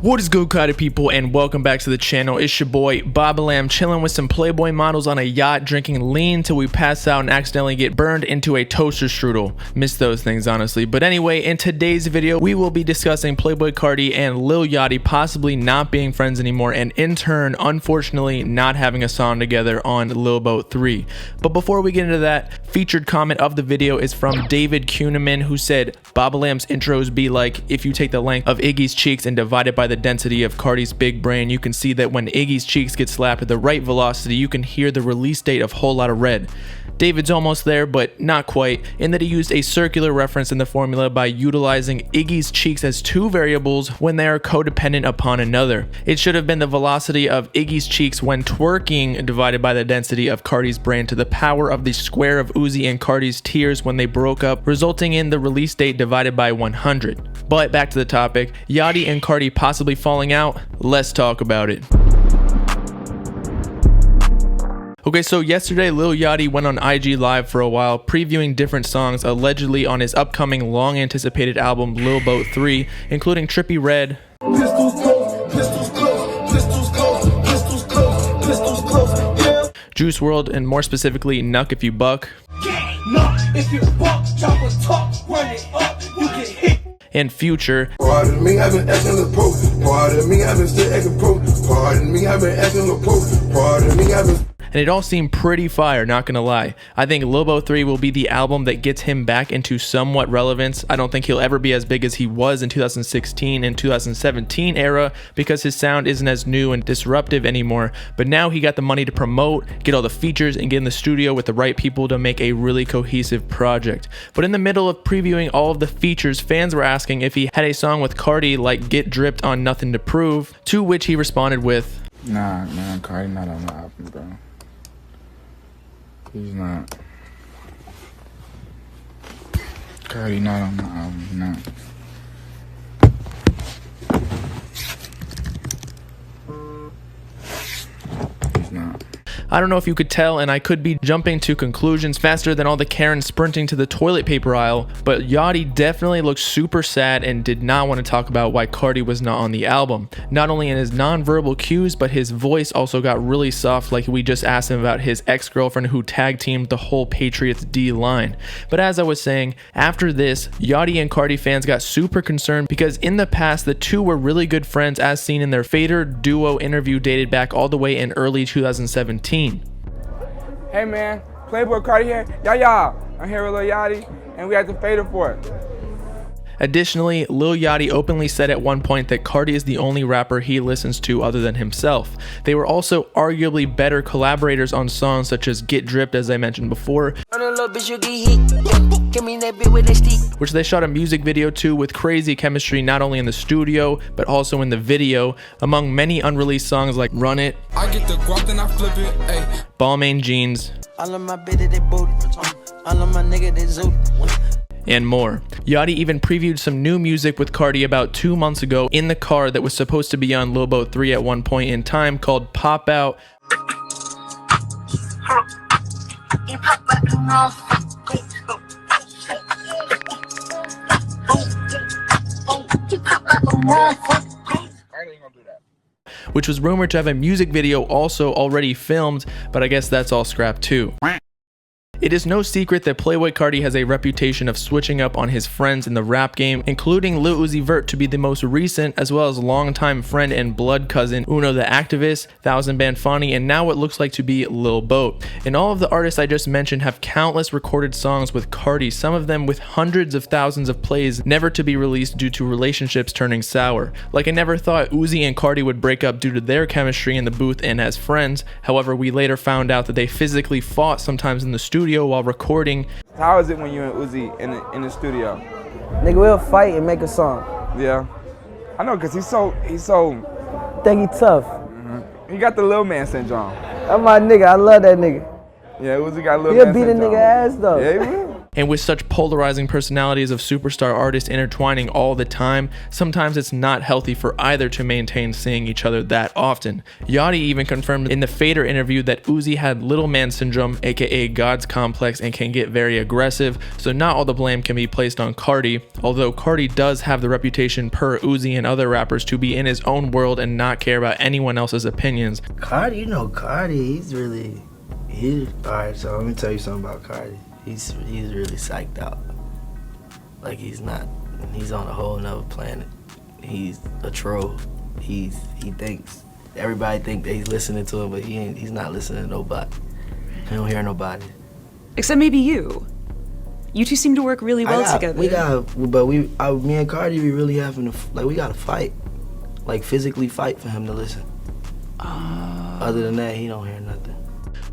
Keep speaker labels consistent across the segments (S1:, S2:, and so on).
S1: What is good, Cardi people, and welcome back to the channel. It's your boy Bobbalam, chilling with some Playboi models on a yacht, drinking lean till we pass out and accidentally get burned into a toaster strudel. Miss those things, honestly. But anyway, in today's video, we will be discussing Playboi Carti and Lil Yachty possibly not being friends anymore, and in turn, unfortunately, not having a song together on Lil Boat 3. But before we get into that, featured comment of the video is from David Kuhneman, who said, Bobbalam's intros be like if you take the length of Iggy's cheeks and divide it by the density of Cardi's big brain. You can see that when Iggy's cheeks get slapped at the right velocity, you can hear the release date of Whole Lotta Red. David's almost there, but not quite, in that he used a circular reference in the formula by utilizing Iggy's cheeks as two variables when they are codependent upon another. It should have been the velocity of Iggy's cheeks when twerking divided by the density of Cardi's brain to the power of the square of Uzi and Cardi's tears when they broke up, resulting in the release date divided by 100. But back to the topic, Yachty and Cardi possibly falling out. Let's talk about it. Okay, so yesterday Lil Yachty went on IG Live for a while, previewing different songs allegedly on his upcoming long-anticipated album Lil Boat 3, including Trippie Redd,
S2: Pistols close, pistols close, pistols close, pistols close, pistols close, yeah.
S1: Juice WRLD, and more specifically Nuck If You Buck,
S2: If you buck, chop a talk, run it up, you get hit.
S1: and Future.
S3: Pardon me, I've been acting a pro. Pardon me, I've been still acting pro. Pardon me, I've been acting a pro. Pardon me, I've been.
S1: And it all seemed pretty fire, not gonna lie. I think Lil Boat 3 will be the album that gets him back into somewhat relevance. I don't think he'll ever be as big as he was in 2016 and 2017 era because his sound isn't as new and disruptive anymore. But now he got the money to promote, get all the features, and get in the studio with the right people to make a really cohesive project. But in the middle of previewing all of the features, fans were asking if he had a song with Cardi like Get Dripped on Nothing to Prove, to which he responded with,
S4: Nah, man, Cardi not on my album, bro. He's not. Cardi not on my album, no. He's not.
S1: I don't know if you could tell, and I could be jumping to conclusions faster than all the Karens sprinting to the toilet paper aisle, but Yachty definitely looked super sad and did not want to talk about why Cardi was not on the album. Not only in his non-verbal cues, but his voice also got really soft, like we just asked him about his ex-girlfriend who tag-teamed the whole Patriots D line. But as I was saying, after this, Yachty and Cardi fans got super concerned because in the past, the two were really good friends as seen in their Fader duo interview dated back all the way in early 2017.
S4: Hey man, Playboi Carti here. Y'all. I'm here with Lil Yachty, and we had to Fader for it.
S1: Additionally, Lil Yachty openly said at one point that Cardi is the only rapper he listens to other than himself. They were also arguably better collaborators on songs such as Get Dripped, as I mentioned before, which they shot a music video to with crazy chemistry not only in the studio, but also in the video, among many unreleased songs like Run It,
S5: I get the guap, then I flip it, ayy.
S1: Balmain Jeans,
S6: All of my bitches, they booty. All of my niggas, they zoot.
S1: and more. Yachty even previewed some new music with Cardi about 2 months ago in the car that was supposed to be on Lil Boat 3 at one point in time, called Pop Out, which was rumored to have a music video also already filmed, but I guess that's all scrapped too. It is no secret that Playboi Carti has a reputation of switching up on his friends in the rap game, including Lil Uzi Vert to be the most recent, as well as longtime friend and blood cousin Uno the Activist, Thousand Band Fonny, and now what looks like to be Lil Boat. And all of the artists I just mentioned have countless recorded songs with Carti, some of them with hundreds of thousands of plays, never to be released due to relationships turning sour. Like I never thought Uzi and Carti would break up due to their chemistry in the booth and as friends. However, we later found out that they physically fought sometimes in the studio while recording.
S4: How is it when you and Uzi in the studio?
S6: Nigga, we'll fight and make a song.
S4: Yeah. I know, cause he's so
S6: Think he tough.
S4: he got the little man syndrome.
S6: That's my nigga. I love that nigga.
S4: Yeah, Uzi got little
S6: He'll
S4: man
S6: beat a
S4: syndrome.
S6: nigga ass though.
S4: Yeah, he will.
S1: And with such polarizing personalities of superstar artists intertwining all the time, sometimes it's not healthy for either to maintain seeing each other that often. Yachty even confirmed in the Fader interview that Uzi had little man syndrome, aka God's complex, and can get very aggressive, so not all the blame can be placed on Cardi, although Cardi does have the reputation per Uzi and other rappers to be in his own world and not care about anyone else's opinions.
S6: Cardi, Cardi, alright, so let me tell you something about Cardi. He's really psyched out. Like he's on a whole nother planet. He's a troll. He thinks, everybody think that he's listening to him, but he's not listening to nobody. He don't hear nobody.
S7: Except maybe you. You two seem to work really well together.
S6: Me and Cardi, we really having we gotta fight. Like physically fight for him to listen. Other than that, he don't hear nothing.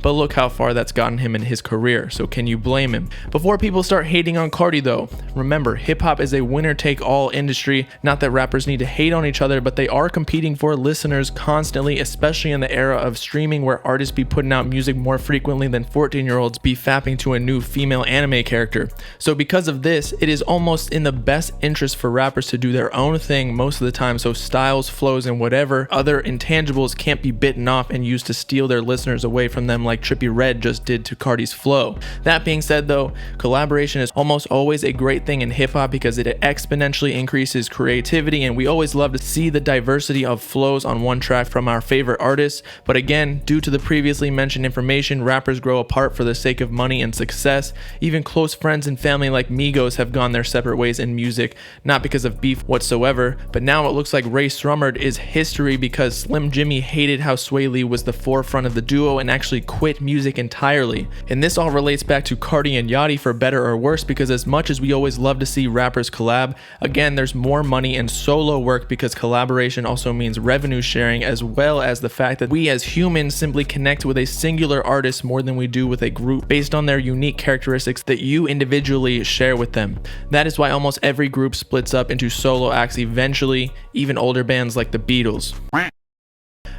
S1: But look how far that's gotten him in his career, so can you blame him? Before people start hating on Cardi though, remember, hip-hop is a winner-take-all industry. Not that rappers need to hate on each other, but they are competing for listeners constantly, especially in the era of streaming where artists be putting out music more frequently than 14-year-olds be fapping to a new female anime character. So because of this, it is almost in the best interest for rappers to do their own thing most of the time, so styles, flows, and whatever other intangibles can't be bitten off and used to steal their listeners away from them like Trippie Redd just did to Cardi's flow. That being said though, collaboration is almost always a great thing in hip-hop because it exponentially increases creativity, and we always love to see the diversity of flows on one track from our favorite artists. But again, due to the previously mentioned information, rappers grow apart for the sake of money and success. Even close friends and family like Migos have gone their separate ways in music, not because of beef whatsoever, but now it looks like Ray Srummerd is history because Slim Jimmy hated how Sway Lee was the forefront of the duo and actually quit music entirely. And this all relates back to Cardi and Yachty for better or worse, because as much as we always love to see rappers collab, again, there's more money in solo work because collaboration also means revenue sharing, as well as the fact that we as humans simply connect with a singular artist more than we do with a group based on their unique characteristics that you individually share with them. That is why almost every group splits up into solo acts eventually, even older bands like the Beatles.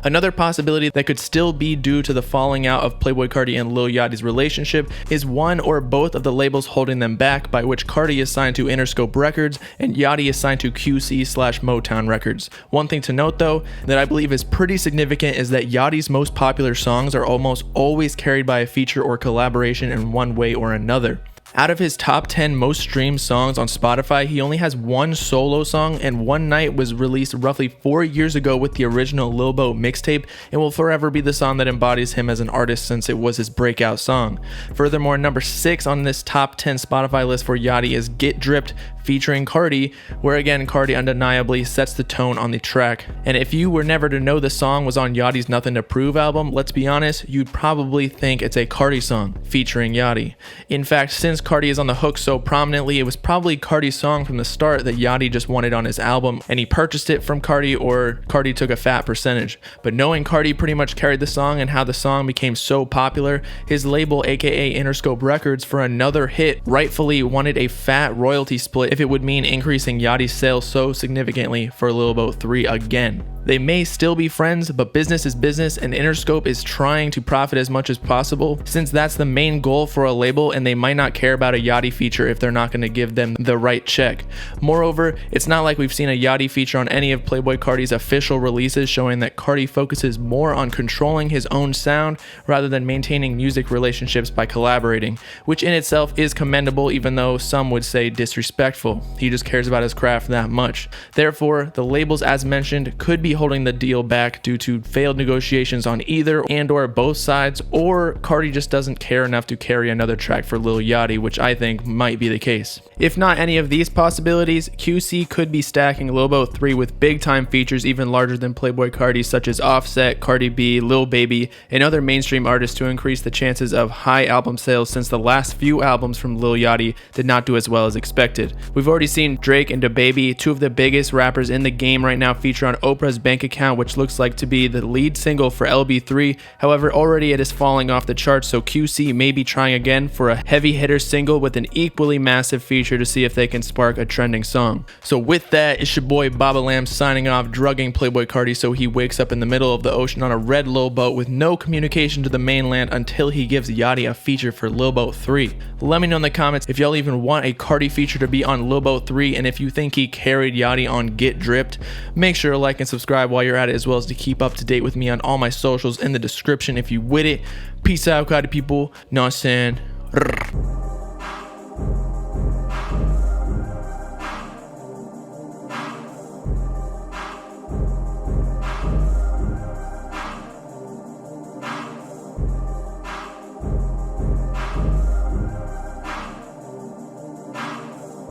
S1: Another possibility that could still be due to the falling out of Playboi Carti and Lil Yachty's relationship is one or both of the labels holding them back, by which Carti is signed to Interscope Records and Yachty is signed to QC/Motown Records. One thing to note though, that I believe is pretty significant, is that Yachty's most popular songs are almost always carried by a feature or collaboration in one way or another. Out of his top 10 most streamed songs on Spotify, he only has one solo song, and One Night was released roughly 4 years ago with the original Lil Boat mixtape and will forever be the song that embodies him as an artist since it was his breakout song. Furthermore, number 6 on this top 10 Spotify list for Yachty is Get Dripped featuring Cardi, where again Cardi undeniably sets the tone on the track. And if you were never to know the song was on Yachty's Nothing to Prove album, let's be honest, you'd probably think it's a Cardi song featuring Yachty. In fact, since Cardi is on the hook so prominently, it was probably Cardi's song from the start that Yachty just wanted on his album, and he purchased it from Cardi, or Cardi took a fat percentage. But knowing Cardi pretty much carried the song and how the song became so popular, his label aka Interscope Records for another hit rightfully wanted a fat royalty split if it would mean increasing Yachty's sales so significantly for Lil Boat 3 again. They may still be friends, but business is business, and Interscope is trying to profit as much as possible, since that's the main goal for a label, and they might not care about a Yachty feature if they're not going to give them the right check. Moreover, it's not like we've seen a Yachty feature on any of Playboi Carti's official releases, showing that Cardi focuses more on controlling his own sound rather than maintaining music relationships by collaborating, which in itself is commendable, even though some would say disrespectful. He just cares about his craft that much. Therefore, the labels as mentioned could be holding the deal back due to failed negotiations on either and or both sides, or Cardi just doesn't care enough to carry another track for Lil Yachty, which I think might be the case. If not any of these possibilities, QC could be stacking Lil Boat 3 with big time features even larger than Playboi Carti, such as Offset, Cardi B, Lil Baby, and other mainstream artists to increase the chances of high album sales, since the last few albums from Lil Yachty did not do as well as expected. We've already seen Drake and DaBaby, two of the biggest rappers in the game right now, feature on Oprah's bank account, which looks like to be the lead single for LB3. However, already it is falling off the charts, so QC may be trying again for a heavy hitter single with an equally massive feature to see if they can spark a trending song. So with that, it's your boy Bobbalam signing off, drugging Playboi Carti so he wakes up in the middle of the ocean on a red Lil Boat with no communication to the mainland until he gives Yachty a feature for Lil Boat 3. Let me know in the comments if y'all even want a Cardi feature to be on Lil Boat 3, and if you think he carried Yachty on Get Dripped. Make sure to like and subscribe while you're at it, as well as to keep up to date with me on all my socials in the description if you with it. Peace out, Cardi people. Know what I'm saying?